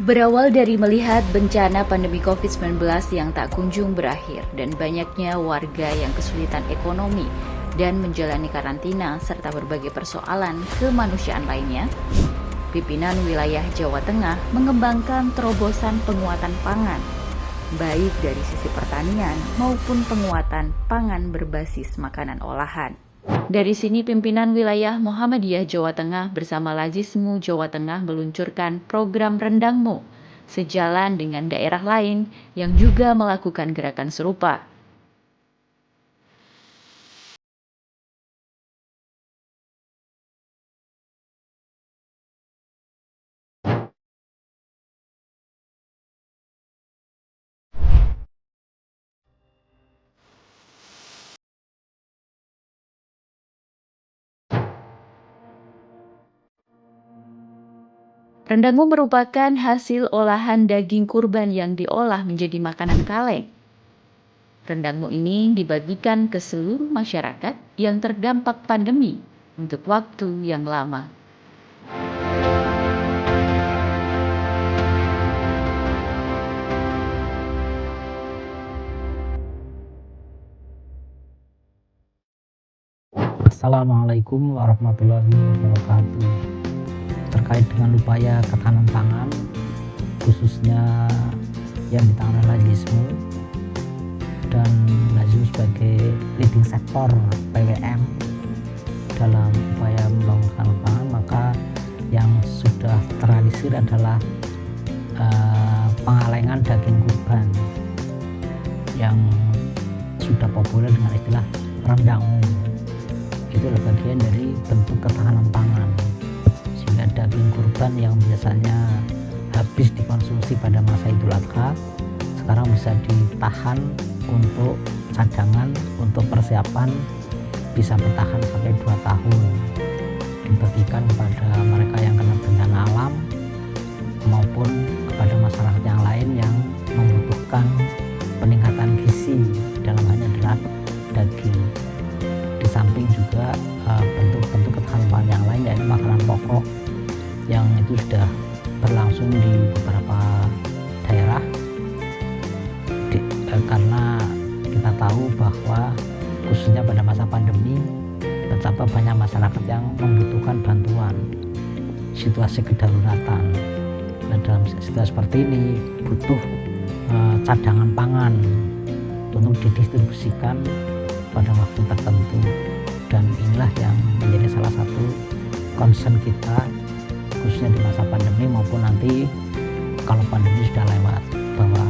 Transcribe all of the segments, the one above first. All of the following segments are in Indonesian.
Berawal dari melihat bencana pandemi COVID-19 yang tak kunjung berakhir dan banyaknya warga yang kesulitan ekonomi dan menjalani karantina serta berbagai persoalan kemanusiaan lainnya, pimpinan wilayah Jawa Tengah mengembangkan terobosan penguatan pangan, baik dari sisi pertanian maupun penguatan pangan berbasis makanan olahan. Dari sini pimpinan wilayah Muhammadiyah Jawa Tengah bersama Lazismu Jawa Tengah meluncurkan program Rendangmu, sejalan dengan daerah lain yang juga melakukan gerakan serupa. Rendangmu merupakan hasil olahan daging kurban yang diolah menjadi makanan kaleng. Rendangmu ini dibagikan ke seluruh masyarakat yang terdampak pandemi untuk waktu yang lama. Assalamualaikum warahmatullahi wabarakatuh. Terkait dengan upaya ketahanan pangan, khususnya yang ditangani Lazismu dan Lazismu sebagai leading sektor PWM dalam upaya membangun pangan, maka yang sudah terrealisir adalah pengalengan daging kurban yang sudah populer dengan istilah rendangmu. Itu adalah bagian dari bentuk ketahanan pangan, sehingga daging kurban yang biasanya habis dikonsumsi pada masa Idul Adha sekarang bisa ditahan untuk cadangan, untuk persiapan bisa bertahan sampai 2 tahun, dibagikan kepada mereka yang kena bencana alam maupun kepada masyarakat yang lain yang membutuhkan peningkatan gizi, dalam hal ini adalah daging. Di samping juga bentuk-bentuk ketahanan pangan yang lain, yaitu makanan pokok yang itu sudah berlangsung di beberapa daerah karena kita tahu bahwa khususnya pada masa pandemi betapa banyak masyarakat yang membutuhkan bantuan, situasi kedaruratan. Nah, dalam situasi seperti ini butuh cadangan pangan untuk didistribusikan pada waktu tertentu, dan inilah yang menjadi salah satu concern kita khususnya di masa pandemi maupun nanti kalau pandemi sudah lewat, bahwa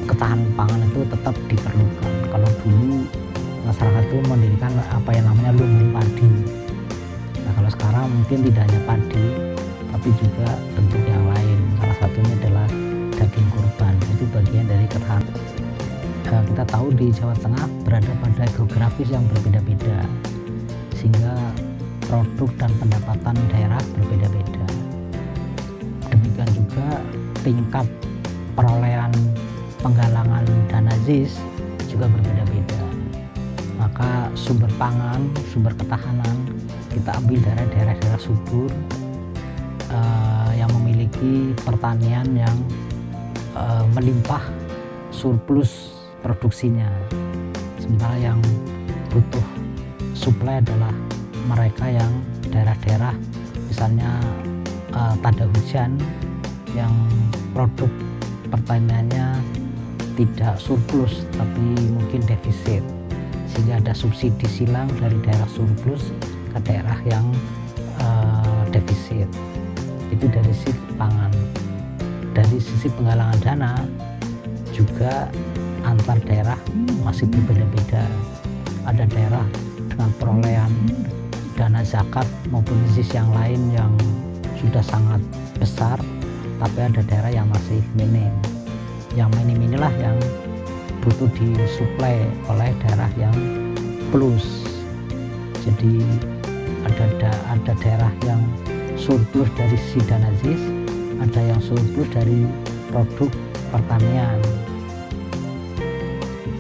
ketahanan pangan itu tetap diperlukan. Kalau dulu masyarakat itu mendirikan apa yang namanya lumbung padi, nah kalau sekarang mungkin tidak hanya padi tapi juga bentuk yang lain, salah satunya adalah daging kurban. Itu bagian dari ketahanan. Kita tahu di Jawa Tengah berada pada geografis yang berbeda-beda, sehingga produk dan pendapatan daerah berbeda-beda. Demikian juga tingkat perolehan penggalangan dana ZIS juga berbeda-beda. Maka sumber pangan, sumber ketahanan kita ambil dari daerah-daerah subur yang memiliki pertanian yang melimpah, surplus produksinya. Sementara yang butuh suplai adalah mereka yang daerah-daerah misalnya tanda hujan yang produk pertaniannya tidak surplus tapi mungkin defisit, sehingga ada subsidi silang dari daerah surplus ke daerah yang defisit. Itu dari sisi pangan. Dari sisi penggalangan dana juga antar daerah masih berbeda-beda. Ada daerah dengan perolehan dana zakat maupun ZIS yang lain yang sudah sangat besar, tapi ada daerah yang masih minim. Yang minim inilah yang butuh disuplai oleh daerah yang plus. Jadi ada daerah yang surplus dari sisi dana ZIS, ada yang surplus dari produk pertanian,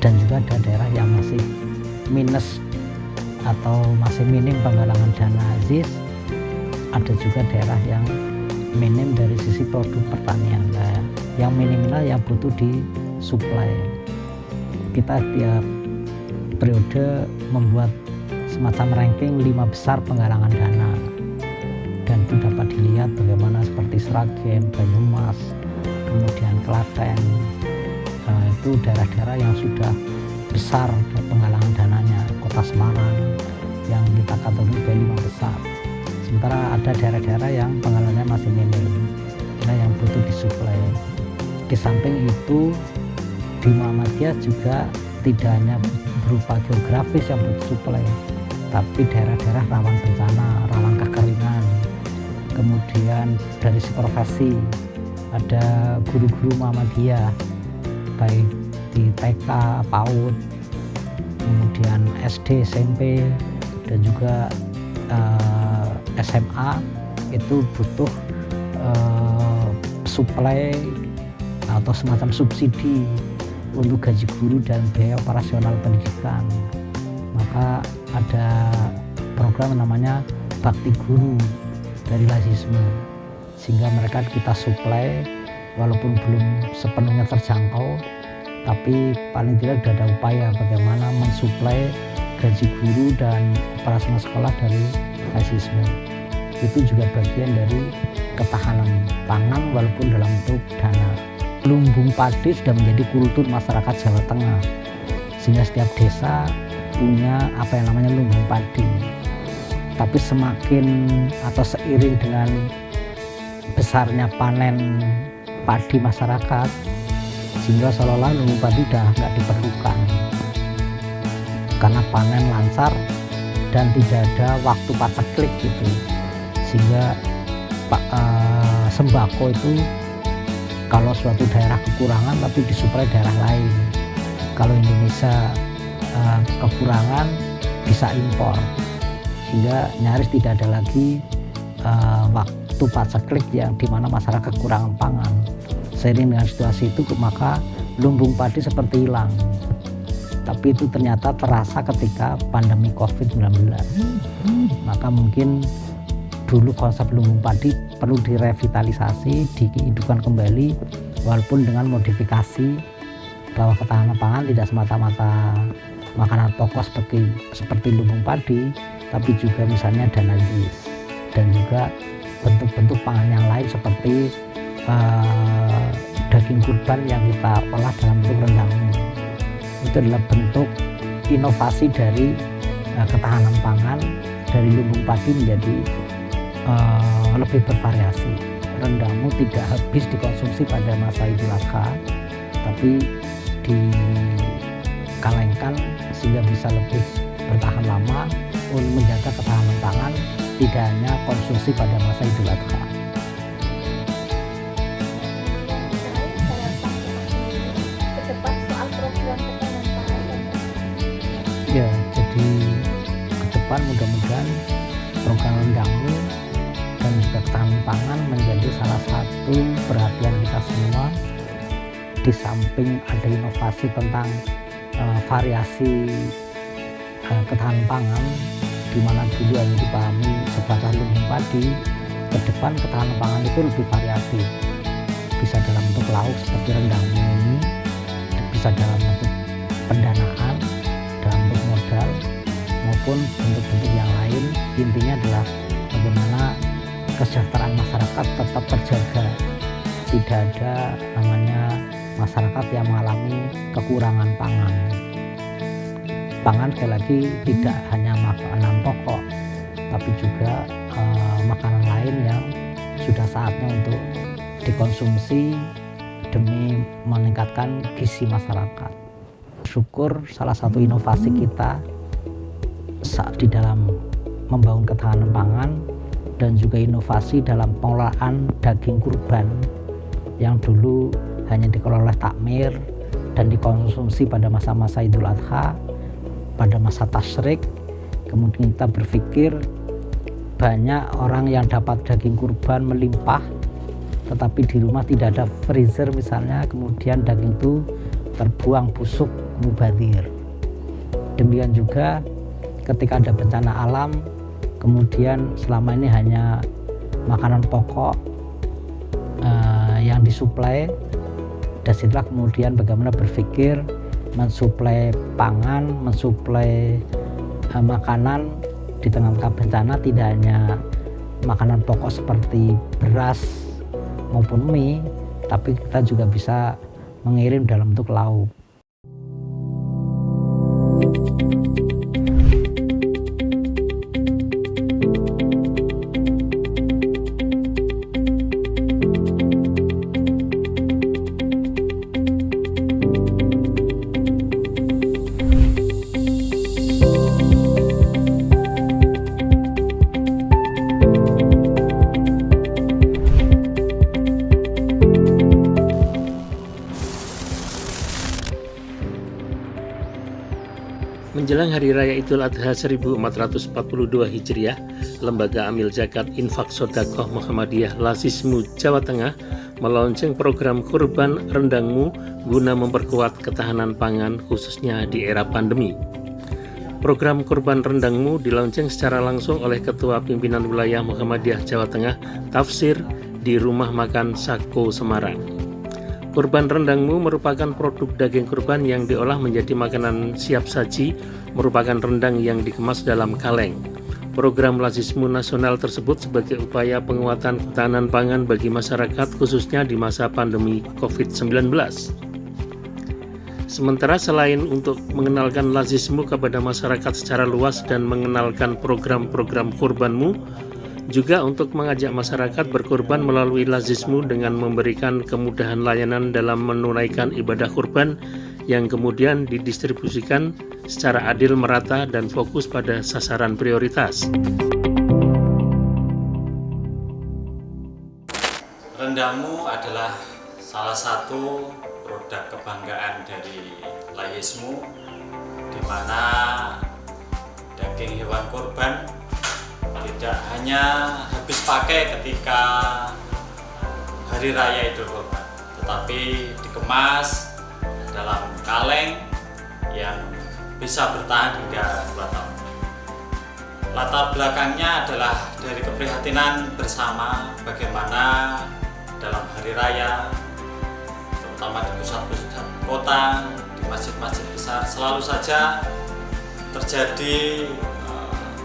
dan juga ada daerah yang masih minus atau masih minim penggalangan dana ZIS. Ada juga daerah yang minim dari sisi produk pertanian. Nah, yang minimnya yang butuh disuplai. Kita tiap periode membuat semacam ranking 5 besar penggalangan dana, dan itu dapat dilihat bagaimana seperti Sragen, Banyumas, kemudian Klaten, itu daerah-daerah yang sudah besar penggalangan dananya. Kota Semarang yang kita kategorikan 5 besar, sementara ada daerah-daerah yang penggalangannya masih minim, nah yang butuh disuplai. Di samping itu di Muhammadiyah juga tidak hanya berupa geografis yang butuh suplai, tapi daerah-daerah rawan bencana, rawan kekeringan. Kemudian dari si profesi ada guru-guru Muhammadiyah baik di TK, PAUD, kemudian SD, SMP, dan juga SMA, itu butuh suplai atau semacam subsidi untuk gaji guru dan biaya operasional pendidikan. Maka ada program namanya Bakti Guru dari Lazisme, sehingga mereka kita suplai walaupun belum sepenuhnya terjangkau, tapi paling tidak sudah ada upaya bagaimana mensuplai gaji guru dan operasional sekolah dari Lazisme. Itu juga bagian dari ketahanan pangan walaupun dalam bentuk dana. Lumbung padi sudah menjadi kultur masyarakat Jawa Tengah, sehingga setiap desa punya apa yang namanya lumbung padi. Tapi semakin atau seiring dengan besarnya panen padi masyarakat, sehingga seolah-olah lumbung padi sudah nggak diperlukan karena panen lancar dan tidak ada waktu paceklik gitu, sehingga sembako itu kalau suatu daerah kekurangan tapi disuplai daerah lain. Kalau Indonesia kekurangan bisa impor, sehingga nyaris tidak ada lagi waktu paceklik yang dimana masyarakat kekurangan pangan. Seiring dengan situasi itu maka lumbung padi seperti hilang. Tapi itu ternyata terasa ketika pandemi COVID-19. Maka mungkin dulu konsep lumbung padi perlu direvitalisasi, dihidupkan kembali, walaupun dengan modifikasi bahwa ketahanan pangan tidak semata-mata makanan pokok seperti lumbung padi, tapi juga misalnya dana jis dan juga bentuk-bentuk pangan yang lain seperti daging kurban yang kita olah dalam bentuk rendang. Itu adalah bentuk inovasi dari ketahanan pangan dari lumbung padi menjadi lebih bervariasi. Rendangmu tidak habis dikonsumsi pada masa Idul Adha, tapi dikalengkan sehingga bisa lebih bertahan lama untuk menjaga ketahanan pangan, tidak hanya konsumsi pada masa Idul Adha. Ya, jadi ke depan mudah-mudahan program rendangmu dan juga ketahanan pangan menjadi salah satu perhatian kita semua. Di samping ada inovasi tentang variasi ketahanan pangan, di mana dulu hanya dipahami sebatas lumbung padi, ke depan ketahanan pangan itu lebih variatif. Bisa dalam bentuk lauk seperti rendangmu ini, bisa dalam bentuk pendanaan, dalam bentuk modal, maupun bentuk-bentuk yang lain. Intinya adalah bagaimana kesejahteraan masyarakat tetap terjaga, tidak ada namanya masyarakat yang mengalami kekurangan pangan. Pangan sekali lagi tidak hanya makanan pokok, tapi juga makanan lain yang sudah saatnya untuk dikonsumsi demi meningkatkan gizi masyarakat. Syukur salah satu inovasi kita saat di dalam membangun ketahanan pangan dan juga inovasi dalam pengolahan daging kurban yang dulu hanya dikelola oleh takmir dan dikonsumsi pada masa-masa Idul Adha, pada masa tasyrik. Kemudian kita berpikir banyak orang yang dapat daging kurban melimpah, tetapi di rumah tidak ada freezer misalnya, kemudian daging itu terbuang busuk, mubazir. Demikian juga ketika ada bencana alam, kemudian selama ini hanya makanan pokok yang disuplai, dan setelah kemudian bagaimana berpikir mensuplai pangan, mensuplai makanan di tengah-tengah bencana, tidak hanya makanan pokok seperti beras maupun mie, tapi kita juga bisa mengirim dalam bentuk lauk. Menjelang Hari Raya Idul Adha 1442 Hijriah, Lembaga Amil Zakat Infak Sodakoh Muhammadiyah Lasismu Jawa Tengah meluncurkan program Kurban Rendangmu guna memperkuat ketahanan pangan khususnya di era pandemi. Program Kurban Rendangmu diluncurkan secara langsung oleh Ketua Pimpinan Wilayah Muhammadiyah Jawa Tengah Tafsir di Rumah Makan Sako Semarang. Kurban rendangmu merupakan produk daging kurban yang diolah menjadi makanan siap saji, merupakan rendang yang dikemas dalam kaleng. Program Lasismu nasional tersebut sebagai upaya penguatan ketahanan pangan bagi masyarakat khususnya di masa pandemi COVID-19. Sementara selain untuk mengenalkan Lasismu kepada masyarakat secara luas dan mengenalkan program-program kurbanmu, juga untuk mengajak masyarakat berkurban melalui Lasismu dengan memberikan kemudahan layanan dalam menunaikan ibadah kurban yang kemudian didistribusikan secara adil, merata, dan fokus pada sasaran prioritas. Rendangmu adalah salah satu produk kebanggaan dari Lasismu, di mana daging hewan kurban tidak hanya habis pakai ketika Hari Raya Idul Kurban, tetapi dikemas dalam kaleng yang bisa bertahan hingga 2 tahun. Latar belakangnya adalah dari keprihatinan bersama bagaimana dalam Hari Raya, terutama di pusat-pusat kota, di masjid-masjid besar, selalu saja terjadi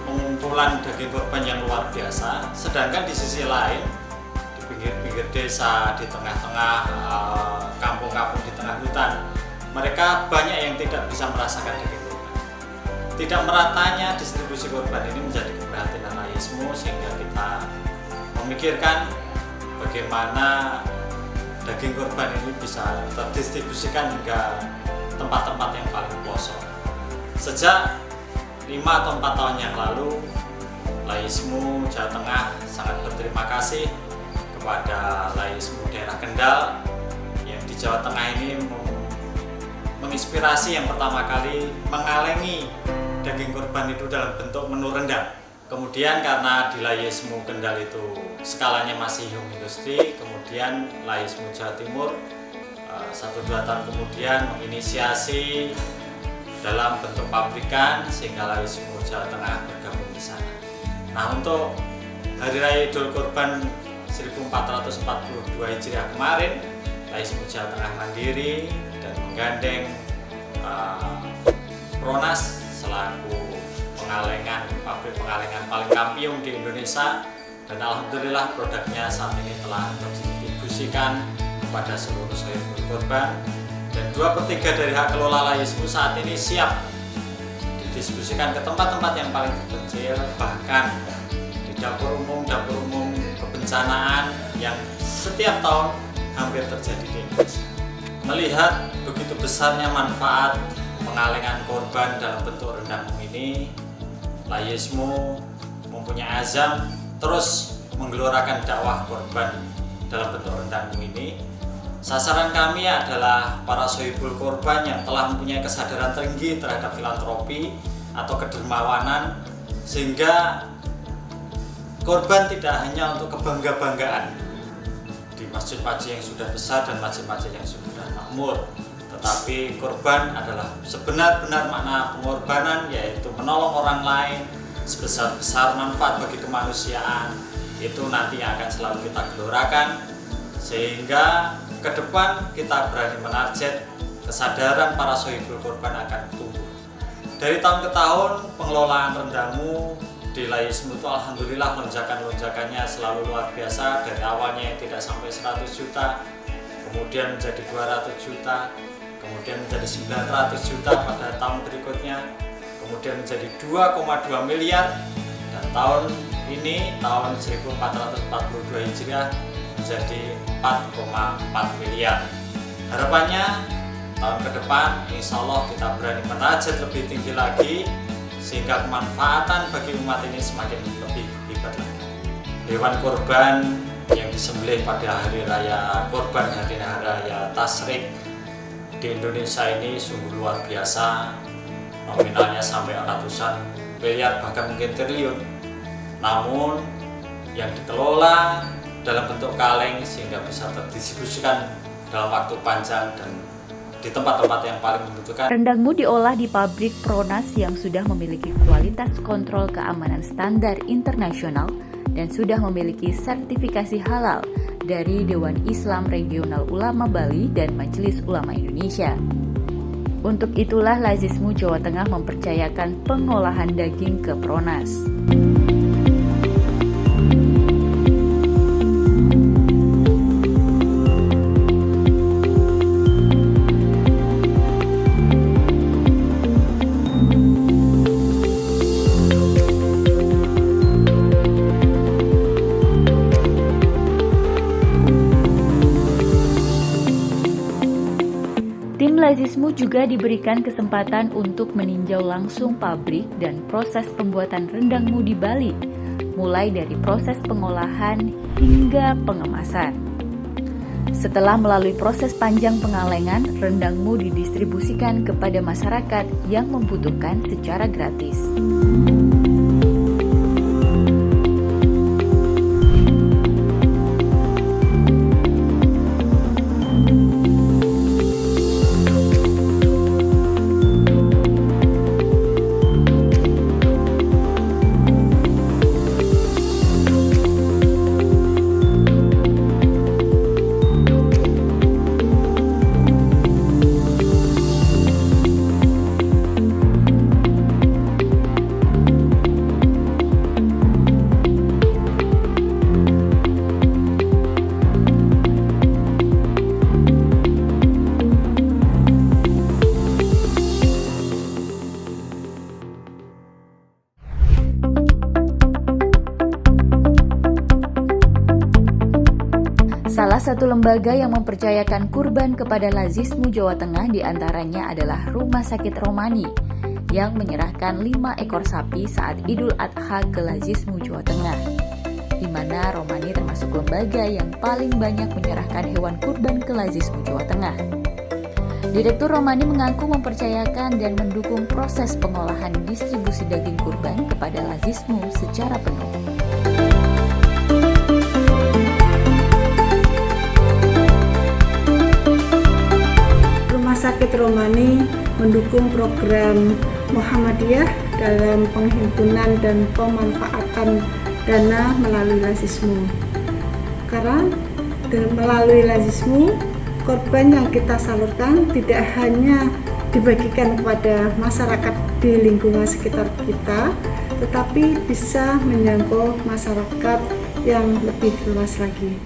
pengumpulan daging kurban yang luar biasa, sedangkan di sisi lain di pinggir-pinggir desa, di tengah-tengah kampung-kampung, di tengah hutan, mereka banyak yang tidak bisa merasakan daging kurban. Tidak meratanya distribusi kurban ini menjadi keprihatinan Lasismu, sehingga kita memikirkan bagaimana daging kurban ini bisa terdistribusikan hingga tempat-tempat yang paling pelosok. Sejak 5 atau 4 tahun yang lalu, Lasismu Jawa Tengah sangat berterima kasih kepada Lasismu daerah Kendal yang di Jawa Tengah ini menginspirasi yang pertama kali mengalengi daging kurban itu dalam bentuk menu rendang. Kemudian karena di Lasismu Kendal itu skalanya masih home industry, kemudian Lasismu Jawa Timur 1-2 tahun kemudian menginisiasi dalam bentuk pabrikan, sehingga Lasismu Jawa Tengah bergabung di sana. Nah, untuk Hari Raya Idul Kurban 1442 Hijriah kemarin, Lasismu Jawa Tengah mandiri dan menggandeng Pronas selaku pabrik pengalengan paling kampiun di Indonesia, dan alhamdulillah produknya saat ini telah terdistribusikan kepada seluruh sahibul kurban. Dan 2/3 dari hak kelola Lasismu saat ini siap didistribusikan ke tempat-tempat yang paling terpencil, bahkan di dapur umum kebencanaan yang setiap tahun hampir terjadi di Indonesia. Melihat begitu besarnya manfaat pengalengan korban dalam bentuk rendangmu ini, Lasismu mempunyai azam terus menggelorakan dakwah korban dalam bentuk rendangmu ini. Sasaran kami adalah para sohibul korban yang telah mempunyai kesadaran tinggi terhadap filantropi atau kedermawanan, sehingga korban tidak hanya untuk kebangga-banggaan di masjid-masjid yang sudah besar dan masjid-masjid yang sudah makmur, tetapi korban adalah sebenar-benar makna pengorbanan, yaitu menolong orang lain sebesar-besar manfaat bagi kemanusiaan. Itu nanti yang akan selalu kita gelorakan. sehingga ke depan kita berani menarget kesadaran para sohibul kurban akan tumbuh. Dari tahun ke tahun pengelolaan rendangmu di Lahismu itu alhamdulillah lonjakannya selalu luar biasa. Dari awalnya yang tidak sampai 100 juta, kemudian menjadi 200 juta, kemudian menjadi 900 juta pada tahun berikutnya, kemudian menjadi 2,2 miliar, dan tahun ini tahun 1442 Hijriah menjadi 4,4 miliar. Harapannya tahun ke depan insya Allah kita berani menarget lebih tinggi lagi sehingga kemanfaatan bagi umat ini semakin lebih hebat lagi. Hewan kurban yang disembelih pada hari raya kurban, hari raya Tasyrik di Indonesia ini sungguh luar biasa, nominalnya sampai ratusan miliar bahkan mungkin triliun, namun yang dikelola dalam bentuk kaleng sehingga bisa terdistribusikan dalam waktu panjang dan di tempat-tempat yang paling membutuhkan. Rendangmu diolah di pabrik Pronas yang sudah memiliki kualitas kontrol keamanan standar internasional dan sudah memiliki sertifikasi halal dari Dewan Islam Regional Ulama Bali dan Majelis Ulama Indonesia. Untuk itulah Lazismu Jawa Tengah mempercayakan pengolahan daging ke Pronas. Tim Lazismu juga diberikan kesempatan untuk meninjau langsung pabrik dan proses pembuatan rendangmu di Bali, mulai dari proses pengolahan hingga pengemasan. Setelah melalui proses panjang pengalengan, rendangmu didistribusikan kepada masyarakat yang membutuhkan secara gratis. Salah satu lembaga yang mempercayakan kurban kepada Lazismu Jawa Tengah diantaranya adalah Rumah Sakit Romani yang menyerahkan 5 ekor sapi saat Idul Adha ke Lazismu Jawa Tengah, di mana Romani termasuk lembaga yang paling banyak menyerahkan hewan kurban ke Lazismu Jawa Tengah. Direktur Romani mengaku mempercayakan dan mendukung proses pengolahan distribusi daging kurban kepada Lazismu secara penuh. Sakit Romani mendukung program Muhammadiyah dalam penghimpunan dan pemanfaatan dana melalui Lazismu. Karena melalui Lazismu, korban yang kita salurkan tidak hanya dibagikan kepada masyarakat di lingkungan sekitar kita, tetapi bisa menjangkau masyarakat yang lebih luas lagi.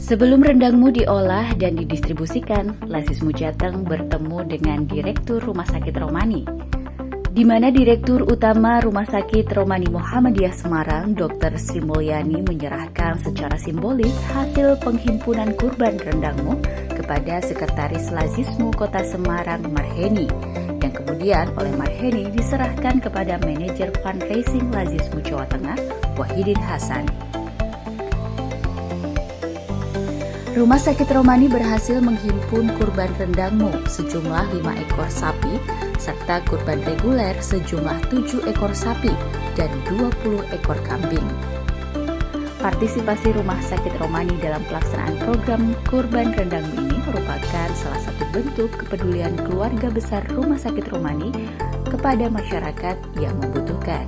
Sebelum rendangmu diolah dan didistribusikan, Lazismu Jateng bertemu dengan Direktur Rumah Sakit Romani, di mana Direktur Utama Rumah Sakit Romani Muhammadiyah Semarang, Dr. Sri Mulyani menyerahkan secara simbolis hasil penghimpunan kurban rendangmu kepada Sekretaris Lazismu Kota Semarang, Marheni, yang kemudian oleh Marheni diserahkan kepada Manajer Fundraising Lazismu Jawa Tengah, Wahidin Hasan. Rumah Sakit Romani berhasil menghimpun kurban rendangmu sejumlah 5 ekor sapi, serta kurban reguler sejumlah 7 ekor sapi dan 20 ekor kambing. Partisipasi Rumah Sakit Romani dalam pelaksanaan program kurban rendangmu ini merupakan salah satu bentuk kepedulian keluarga besar Rumah Sakit Romani kepada masyarakat yang membutuhkan.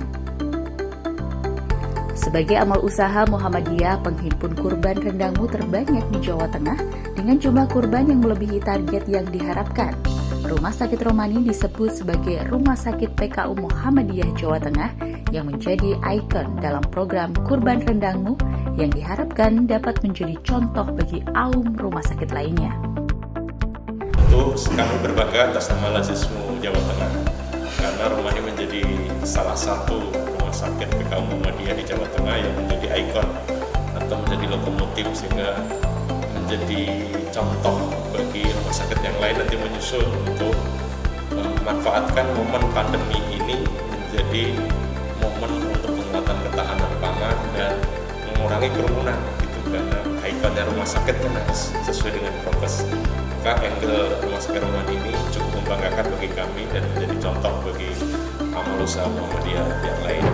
Sebagai amal usaha Muhammadiyah, penghimpun kurban rendangmu terbanyak di Jawa Tengah dengan jumlah kurban yang melebihi target yang diharapkan. Rumah Sakit Romani disebut sebagai Rumah Sakit PKU Muhammadiyah Jawa Tengah yang menjadi ikon dalam program Kurban Rendangmu yang diharapkan dapat menjadi contoh bagi aum rumah sakit lainnya. Tentu kami berbangga atas nama Lazismu Jawa Tengah karena rumah ini menjadi salah satu rumah sakit PKU Muhammadiyah di Jawa Tengah yang menjadi ikon atau menjadi lokomotif sehingga menjadi contoh bagi rumah sakit yang lain nanti menyusul untuk memanfaatkan momen pandemi ini menjadi momen untuk penguatan ketahanan pangan dan mengurangi kerumunan gitu, karena ikonnya rumah sakit kan harus sesuai dengan prokes. Maka angle rumah sakit Romani ini cukup membanggakan bagi kami dan menjadi contoh bagi amal usaha Muhammadiyah yang lain.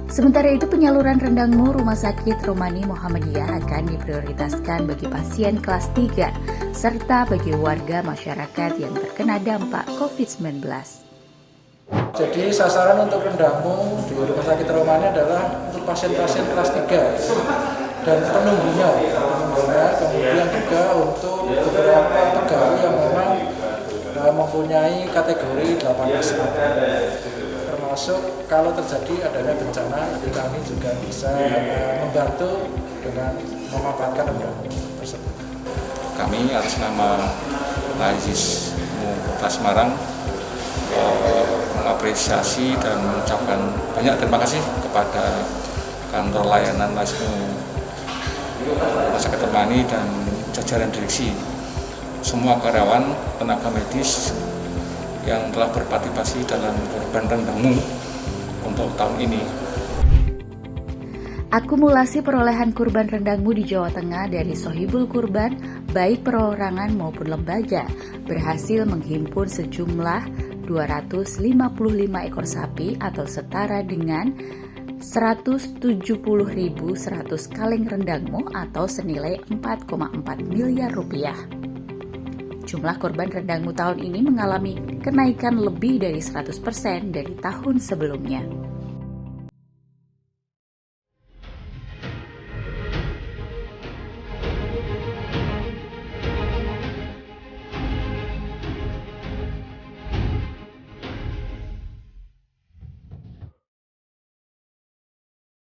Sementara itu, penyaluran rendangmu Rumah Sakit Romani Muhammadiyah akan diprioritaskan bagi pasien kelas 3 serta bagi warga masyarakat yang terkena dampak COVID-19. Jadi sasaran untuk rendangmu di Rumah Sakit Romani adalah untuk pasien-pasien kelas 3 dan penunggunya, kemudian juga untuk beberapa pegawai yang memang mempunyai kategori 18 termasuk kalau terjadi adanya bencana, kami juga bisa membantu dengan memanfaatkan rendang tersebut. Kami atas nama Lazismu Kota Semarang mengapresiasi dan mengucapkan banyak terima kasih kepada kantor layanan Lazismu Rumah Sakit Romani dan jajaran direksi, semua karyawan, tenaga medis yang telah berpartisipasi dalam kurban rendangmu untuk tahun ini. Akumulasi perolehan kurban rendangmu di Jawa Tengah dari Sohibul Kurban, baik perorangan maupun lembaga, berhasil menghimpun sejumlah 255 ekor sapi atau setara dengan 170.100 kaleng rendangmu atau senilai 4,4 miliar rupiah. Jumlah korban rendangmu tahun ini mengalami kenaikan lebih dari 100% dari tahun sebelumnya.